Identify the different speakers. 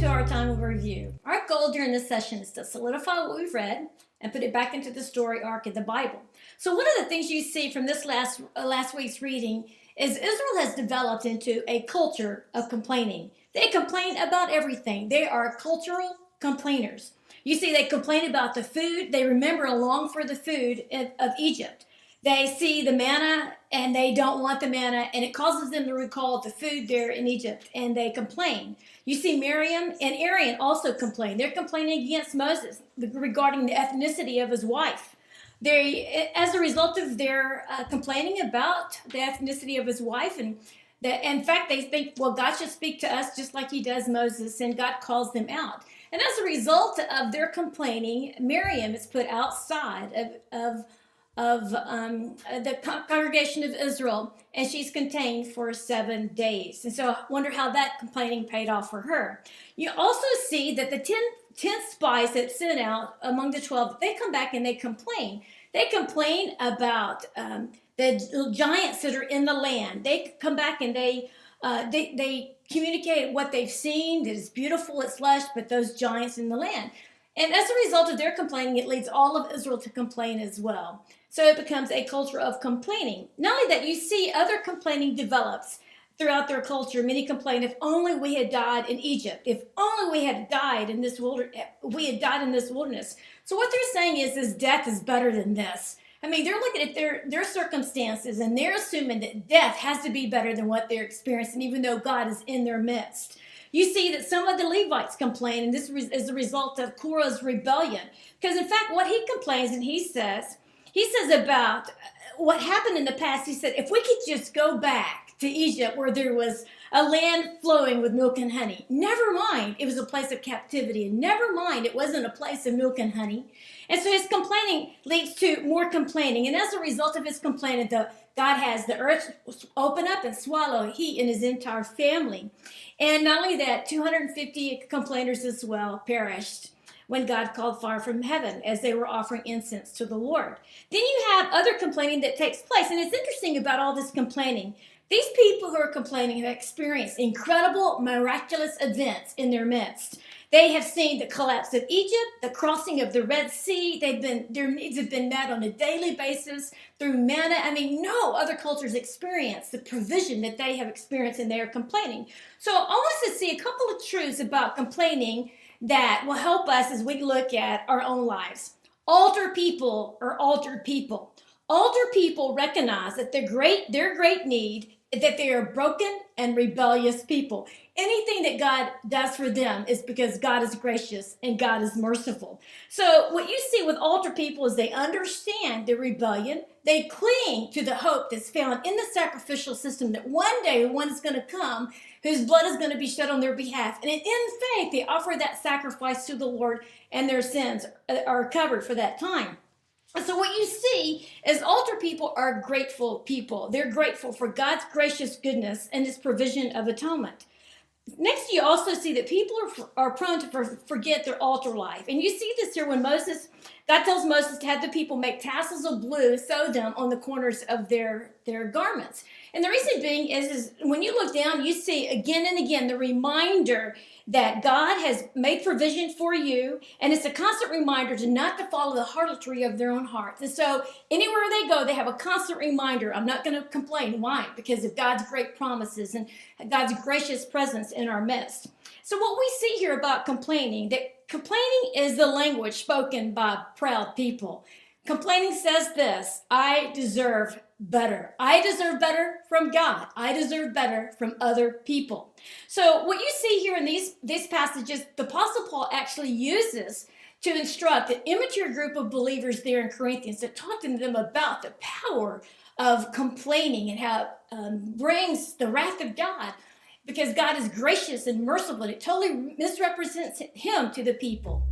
Speaker 1: to our time of review. Our goal during this session is to solidify what we've read and put it back into the story arc of the Bible. So one of the things you see from this last week's reading is Israel has developed into a culture of complaining. They complain about everything. They are cultural complainers. You see, they complain about the food. They remember and long for the food of Egypt. They see the manna and they don't want the manna, and it causes them to recall the food there in Egypt, and they complain. You see Miriam and Aaron also complain. They're complaining against Moses regarding the ethnicity of his wife. As a result of their complaining about the ethnicity of his wife, and in fact, they think, well, God should speak to us just like he does Moses, and God calls them out. And as a result of their complaining, Miriam is put outside of the congregation of Israel, and she's contained for 7 days. And so I wonder how that complaining paid off for her. You also see that the 10 spies that sent out among the 12, they come back and they complain. They complain about the giants that are in the land. They come back and they communicate what they've seen, that it's beautiful, it's lush, but those giants in the land. And as a result of their complaining, it leads all of Israel to complain as well. So it becomes a culture of complaining. Not only that, you see other complaining develops throughout their culture. Many complain, if only we had died in Egypt. If only we had died in this wilderness. So what they're saying is death is better than this. I mean, they're looking at their circumstances, and they're assuming that death has to be better than what they're experiencing, even though God is in their midst. You see that some of the Levites complain, and this is a result of Korah's rebellion. Because in fact, what he complains and he says about what happened in the past, he said, if we could just go back to Egypt where there was a land flowing with milk and honey. Never mind, it was a place of captivity. And never mind, it wasn't a place of milk and honey. And so his complaining leads to more complaining. And as a result of his complaining, God has the earth open up and swallow he and his entire family. And not only that, 250 complainers as well perished when God called fire from heaven as they were offering incense to the Lord. Then you have other complaining that takes place. And it's interesting about all this complaining. These people who are complaining have experienced incredible, miraculous events in their midst. They have seen the collapse of Egypt, the crossing of the Red Sea. Their needs have been met on a daily basis through manna. I mean, no other cultures experience the provision that they have experienced, and they are complaining. So I want us to see a couple of truths about complaining that will help us as we look at our own lives. Altered people are altered people. Altered people recognize that their great need, that they are broken and rebellious people. Anything that God does for them is because God is gracious and God is merciful. So what you see with altered people is they understand their rebellion. They cling to the hope that's found in the sacrificial system, that one day one is going to come whose blood is going to be shed on their behalf. And in faith, they offer that sacrifice to the Lord, and their sins are covered for that time. And so what you see is altered people are grateful people. They're grateful for God's gracious goodness and his provision of atonement. Next, you also see that people are prone to forget their altar life. And you see this here when God tells Moses to have the people make tassels of blue, sew them on the corners of their garments. And the reason being is when you look down, you see again and again the reminder that God has made provision for you, and it's a constant reminder not to follow the harlotry of their own hearts. And so anywhere they go, they have a constant reminder, I'm not going to complain. Why? Because of God's great promises and God's gracious presence in our midst. So what we see here about complaining, that complaining is the language spoken by proud people. Complaining says this: I deserve better. I deserve better from God. I deserve better from other people. So what you see here in these passages, the Apostle Paul actually uses to instruct an immature group of believers there in Corinthians, to talk to them about the power of complaining and how it brings the wrath of God, because God is gracious and merciful. It totally misrepresents him to the people.